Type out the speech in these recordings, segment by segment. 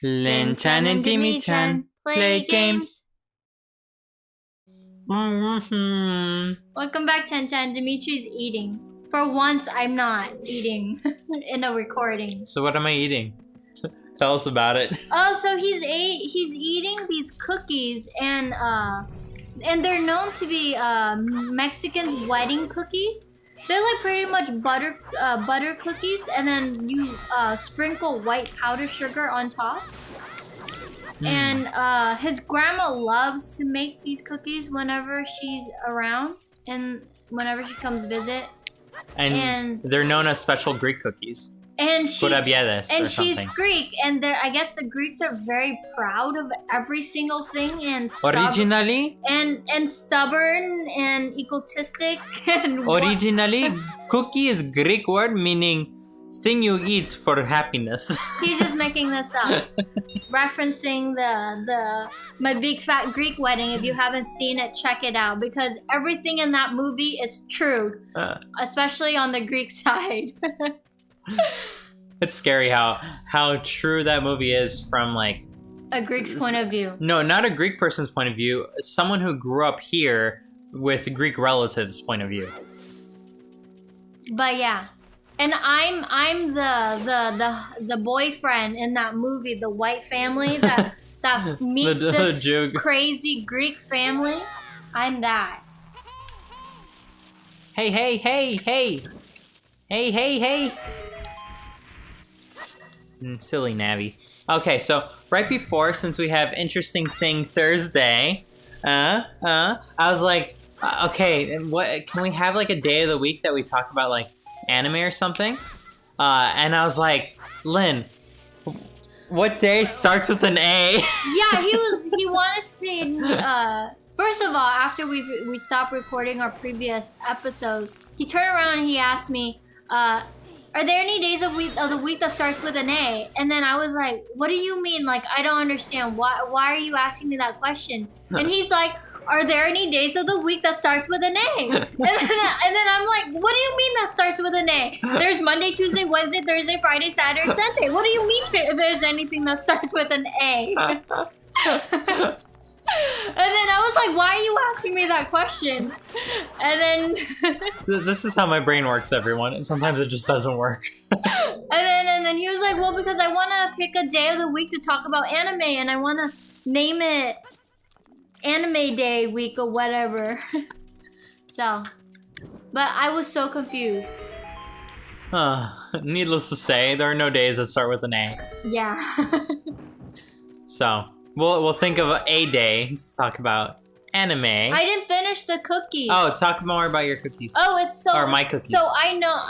Linh-chan and Dimi-chan play games. Welcome back, Chen-chan. Dimitri's eating. For once, I'm not eating in a recording. So what am I eating? Tell us about it. Oh, so he's eating these cookies, and they're known to be Mexican wedding cookies. They're like pretty much butter cookies, and then you sprinkle white powdered sugar on top. And his grandma loves to make these cookies whenever she's around and whenever she comes visit. And they're known as special Greek cookies. And Kourambiedes and she's Greek, and I guess the Greeks are very proud of every single thing and originally and stubborn and egotistic and originally cookie is Greek word meaning thing you eat for happiness. He's just making this up, referencing the My Big Fat Greek Wedding. If you haven't seen it, check it out because everything in that movie is true, especially on the Greek side. It's scary how true that movie is from like a Greek's point of view. No, not a Greek person's point of view. Someone who grew up here with Greek relatives' point of view. But yeah, and I'm the boyfriend in that movie, the white family that meets this crazy Greek family. I'm that. Hey, hey, hey, hey. Hey, hey, hey. Silly Navi. Okay, so right before, since we have Interesting Thing Thursday, I was like, okay, what can we have like a day of the week that we talk about like anime or something? And I was like, Lynn, what day starts with an A? Yeah, he wanted to see. First of all, after we stopped recording our previous episode, he turned around and he asked me, are there any days of the week that starts with an A? And then I was like, what do you mean? Like, I don't understand. Why are you asking me that question? And he's like, are there any days of the week that starts with an A? And then I'm like, what do you mean that starts with an A? There's Monday, Tuesday, Wednesday, Thursday, Friday, Saturday, Sunday. What do you mean there's anything that starts with an A? And then I was like, why are you asking me that question? And then this is how my brain works, everyone. And sometimes it just doesn't work. and then he was like, well, because I want to pick a day of the week to talk about anime, and I want to name it Anime Day Week or whatever. So, but I was so confused. Needless to say, there are no days that start with an A. Yeah. So we'll think of a day to talk about anime. I didn't finish the cookie. Oh, talk more about your cookies. Oh, it's so... Or my cookies. So I know,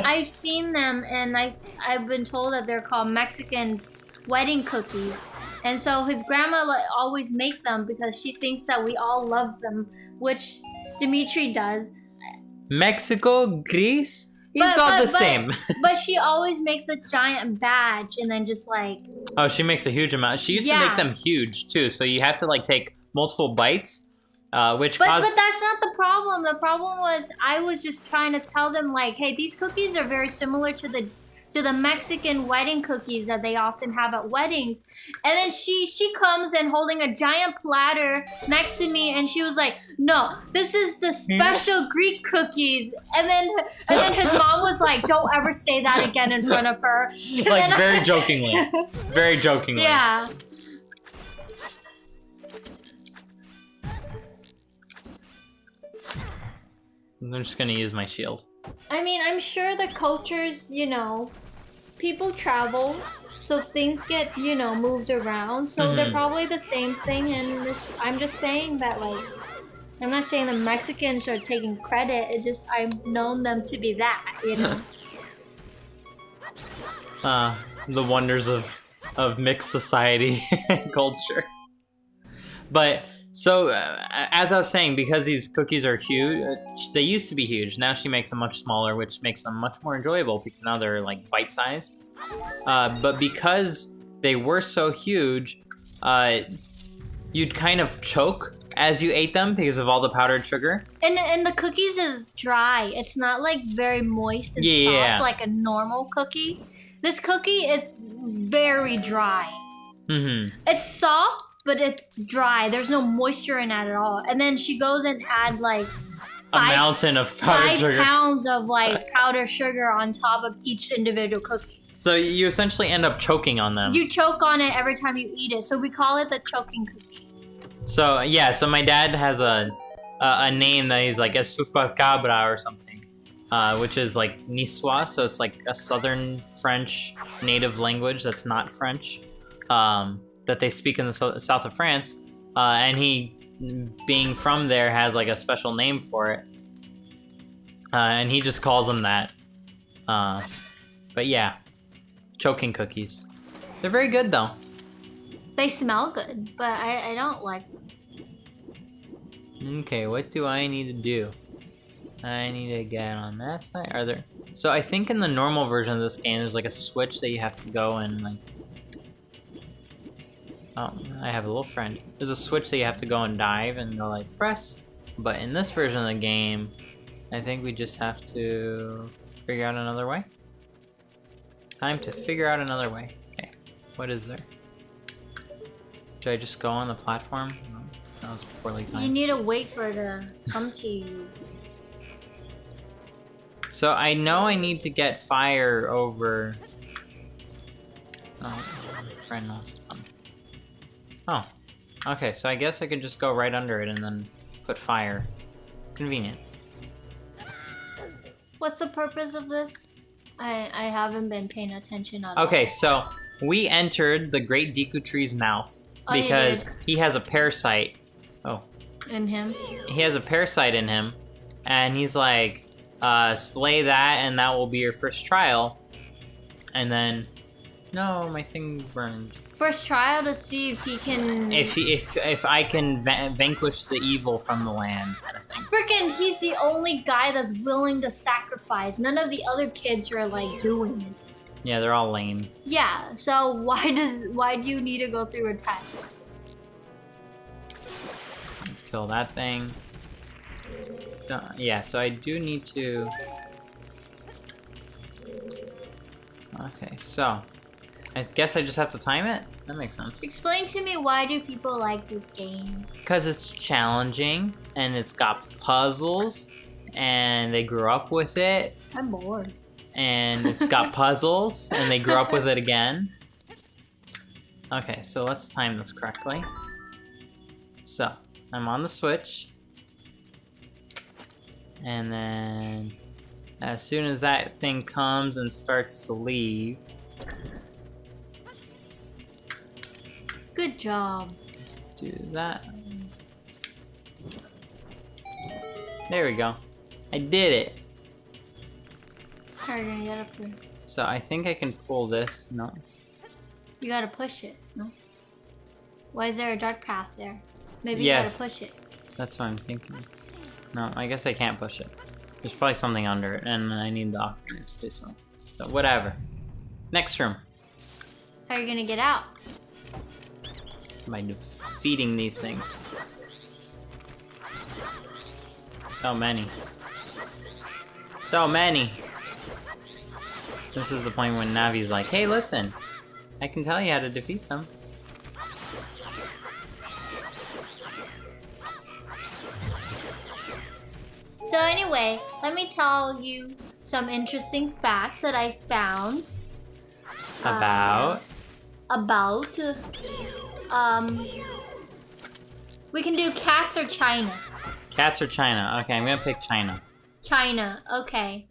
I've seen them, and I've been told that they're called Mexican wedding cookies. And so his grandma always make them because she thinks that we all love them, which Dimitri does. Mexico, Greece? It's all the same. But she always makes a giant batch and then just like... Oh, she makes a huge amount. She used to make them huge too, so you have to like take multiple bites, which But that's not the problem. The problem was I was just trying to tell them like, hey, these cookies are very similar to the Mexican wedding cookies that they often have at weddings. And then she comes and holding a giant platter next to me, and she was like, no, this is the special Greek cookies. And then his mom was like, don't ever say that again in front of her. And like very jokingly. Very jokingly. Yeah. I'm just gonna use my shield. I mean, I'm sure the cultures, people travel, so things get, moved around. So they're probably the same thing. And I'm just saying that, like, I'm not saying the Mexicans are taking credit. It's just I've known them to be that, The wonders of mixed society and culture. But... So, as I was saying, because these cookies are huge, they used to be huge. Now she makes them much smaller, which makes them much more enjoyable because now they're like bite-sized. But because they were so huge, you'd kind of choke as you ate them because of all the powdered sugar. And the cookies is dry. It's not like very moist and soft like a normal cookie. This cookie is very dry. Mm-hmm. It's soft, but it's dry. There's no moisture in it at all. And then she goes and add like A mountain of powdered sugar. 5 pounds of like powdered sugar on top of each individual cookie. So you essentially end up choking on them. You choke on it every time you eat it. So we call it the choking cookie. So yeah, so my dad has a name that he's like Esufacabra or something, which is like Niçois. So it's like a southern French native language that's not French, that they speak in the south of France. And he, being from there, has like a special name for it, and he just calls them that. But yeah, choking cookies. They're very good though. They smell good, but I don't like them. Okay, what do I need to do? I need to get on that side. Are there? So I think in the normal version of this game, there's like a switch that you have to go and like. Oh, I have a little friend. There's a switch that you have to go and dive and go like press. But in this version of the game, I think we just have to figure out another way. Time to figure out another way. Okay, what is there? Should I just go on the platform? No, that was poorly timed. You need to wait for it to come to you. So I know I need to get fire over. Oh, my friend lost fun. Oh, okay. So I guess I could just go right under it and then put fire. Convenient. What's the purpose of this? I haven't been paying attention at all. Okay, so we entered the Great Deku Tree's mouth because he has a parasite. Oh. In him? He has a parasite in him, and he's like, slay that, and that will be your first trial. And then, no, my thing burned. First trial to see if he can... If I can vanquish the evil from the land. Freaking, he's the only guy that's willing to sacrifice. None of the other kids are like doing it. Yeah, they're all lame. Yeah, so why do you need to go through a test? Let's kill that thing. Yeah, so I do need to... Okay, so... I guess I just have to time it? That makes sense. Explain to me, why do people like this game? Because it's challenging, and it's got puzzles, and they grew up with it. I'm bored. And it's got puzzles, and they grew up with it again. Okay, so let's time this correctly. So, I'm on the Switch. And then, as soon as that thing comes and starts to leave... Good job. Let's do that. There we go. I did it. How are you gonna get up there? So I think I can pull this. No. You gotta push it, no? Why is there a dark path there? Maybe you Yes. gotta push it. That's what I'm thinking. No, I guess I can't push it. There's probably something under it, and I need the Ocarina to do so. So whatever. Next room. How are you gonna get out? By defeating these things. So many. So many. This is the point when Navi's like, hey, listen. I can tell you how to defeat them. So anyway, let me tell you some interesting facts that I found. About? We can do cats or China. Cats or China? Okay, I'm gonna pick China. China, okay.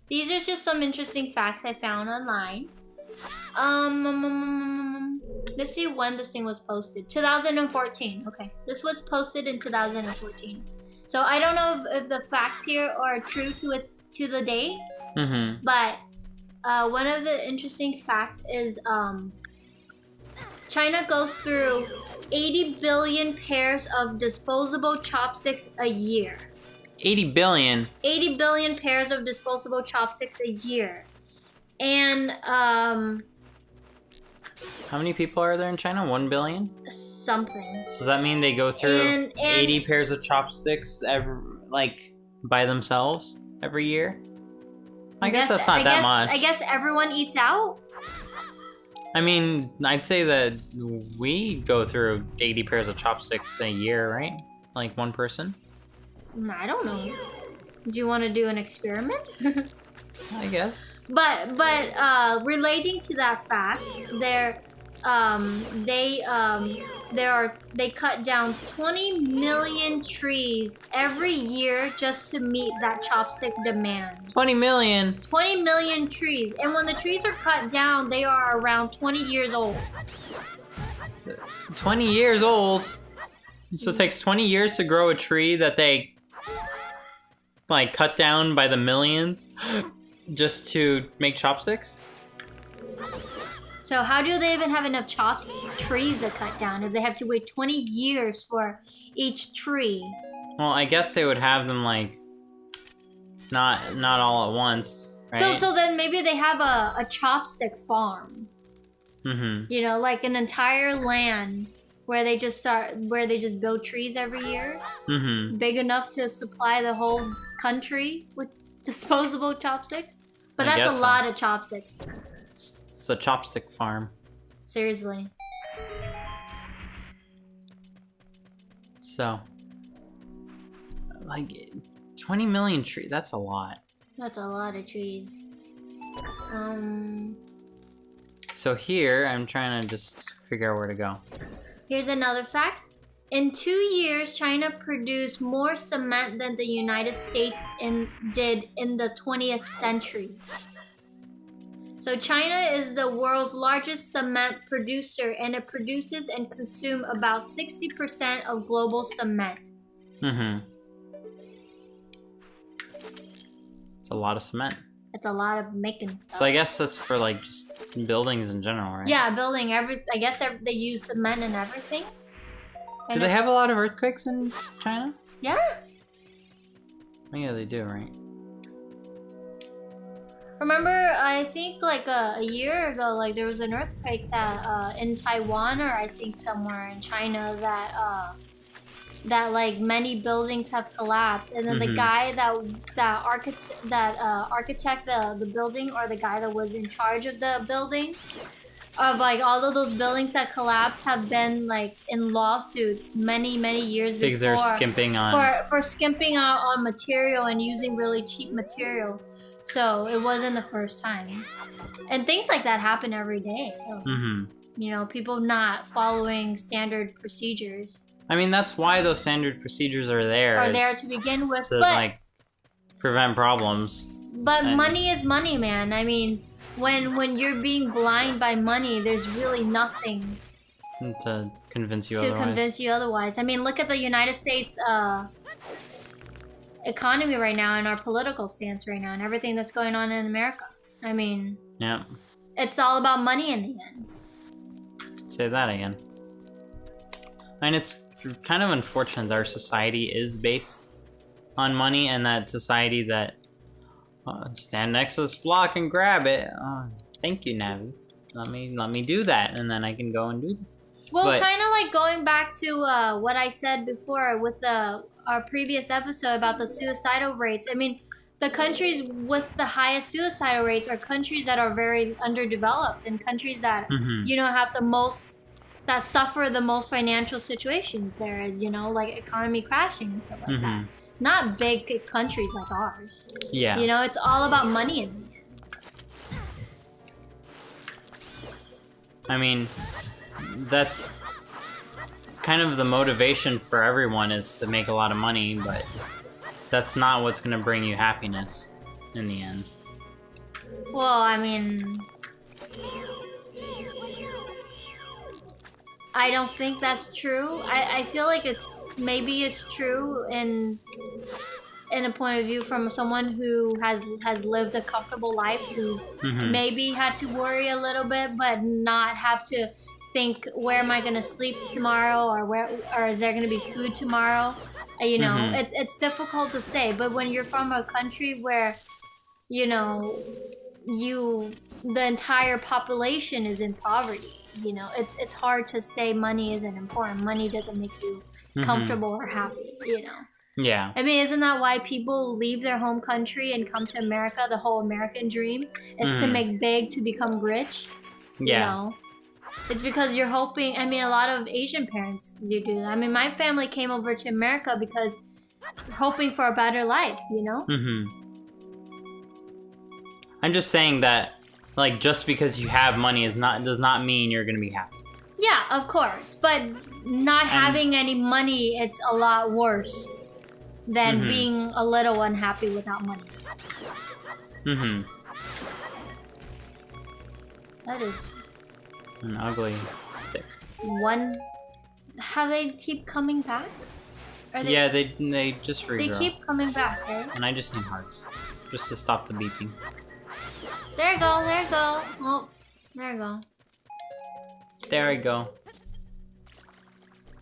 These are just some interesting facts I found online. Let's see when this thing was posted. 2014. Okay, this was posted in 2014. So I don't know if the facts here are true to the date. Mm-hmm. But one of the interesting facts is China goes through 80 billion pairs of disposable chopsticks a year. 80 billion? 80 billion pairs of disposable chopsticks a year. And how many people are there in China? 1 billion? something. So does that mean they go through And 80 pairs of chopsticks by themselves every year? I guess that's not that much. I guess everyone eats out. I mean, I'd say that we go through 80 pairs of chopsticks a year, right? Like one person? I don't know. Do you want to do an experiment? I guess. But relating to that fact, they cut down 20 million trees every year just to meet that chopstick demand. 20 million. 20 million trees, and when the trees are cut down, they are around 20 years old. 20 years old. So it takes 20 years to grow a tree that they like cut down by the millions just to make chopsticks? So how do they even have enough trees to cut down if they have to wait 20 years for each tree? Well, I guess they would have them like not all at once, right? So then maybe they have a chopstick farm. Mm-hmm. You know, like an entire land where they just build trees every year, Mm-hmm. big enough to supply the whole country with disposable chopsticks. But I that's guess a so. lot of chopsticks. It's a chopstick farm. Seriously. So, like, 20 million trees, that's a lot. That's a lot of trees. So here, I'm trying to just figure out where to go. Here's another fact. In 2 years, China produced more cement than the United States did in the 20th century. So China is the world's largest cement producer, and it produces and consumes about 60% of global cement. Mm-hmm. It's a lot of cement. It's a lot of making stuff. So I guess that's for like just buildings in general, right? Yeah, building I guess they use cement and everything. Do they have a lot of earthquakes in China? Yeah. Oh, yeah, they do, right? Remember, I think like a year ago, like there was an earthquake that in Taiwan, or I think somewhere in China, that like many buildings have collapsed, and then the guy that architect the building, or the guy that was in charge of the building, of like all of those buildings that collapsed, have been like in lawsuits many years before. Because they're skimping on... For skimping out on material and using really cheap material. So it wasn't the first time. And things like that happen every day. So, you know, people not following standard procedures. I mean, that's why those standard procedures are there. Are there to begin with. To, like, prevent problems. But money is money, man. I mean, when you're being blind by money, there's really nothing to convince you otherwise. I mean, look at the United States economy right now, and our political stance right now, and everything that's going on in America. I mean, yeah, it's all about money in the end. Say that again. And it's kind of unfortunate that our society is based on money, and that society that stand next to this block and grab it. Thank you, Navi. Let me do that, and then I can go and do that. Well, kind of like going back to what I said before with our previous episode about the suicidal rates. I mean, the countries with the highest suicidal rates are countries that are very underdeveloped, and countries that you know have the most, that suffer the most financial situations. There is, you know, like economy crashing and stuff like that. Not big countries like ours. Yeah. You know, it's all about money in the end. I mean, that's kind of the motivation for everyone, is to make a lot of money, but that's not what's going to bring you happiness in the end. Well, I mean, I don't think that's true. I feel like maybe it's true in a point of view from someone who has lived a comfortable life, who maybe had to worry a little bit, but not have to think, where am I gonna sleep tomorrow, or is there gonna be food tomorrow? You know, it's difficult to say. But when you're from a country where, you know, the entire population is in poverty, you know, it's hard to say money isn't important. Money doesn't make you comfortable or happy, you know. Yeah. I mean, isn't that why people leave their home country and come to America? The whole American dream is to make big, to become rich. You know? It's because you're hoping. I mean, a lot of Asian parents do that. I mean, my family came over to America because we're hoping for a better life, you know? I'm just saying that, like, just because you have money does not mean you're gonna be happy. Yeah, of course. But not having any money, it's a lot worse than being a little unhappy without money. That is an ugly stick. How they keep coming back? Yeah, they just regrow. They keep coming back, right? And I just need hearts, just to stop the beeping. There you go, there you go. Oh, there you go. There we go.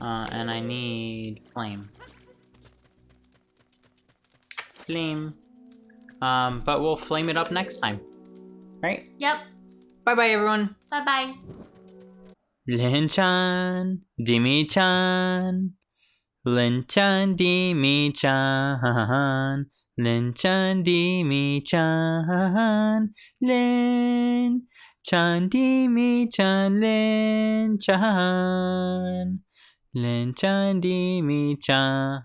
And I need flame. Flame. But we'll flame it up next time. Right? Yep. Bye-bye, everyone. Bye-bye. Linh-chan, Dimi-chan. Linh-chan, Dimi-chan. Linh-chan, Dimi-chan. Linh-chan, Dimi-chan, Linh-chan. Linh-chan, Dimi-chan.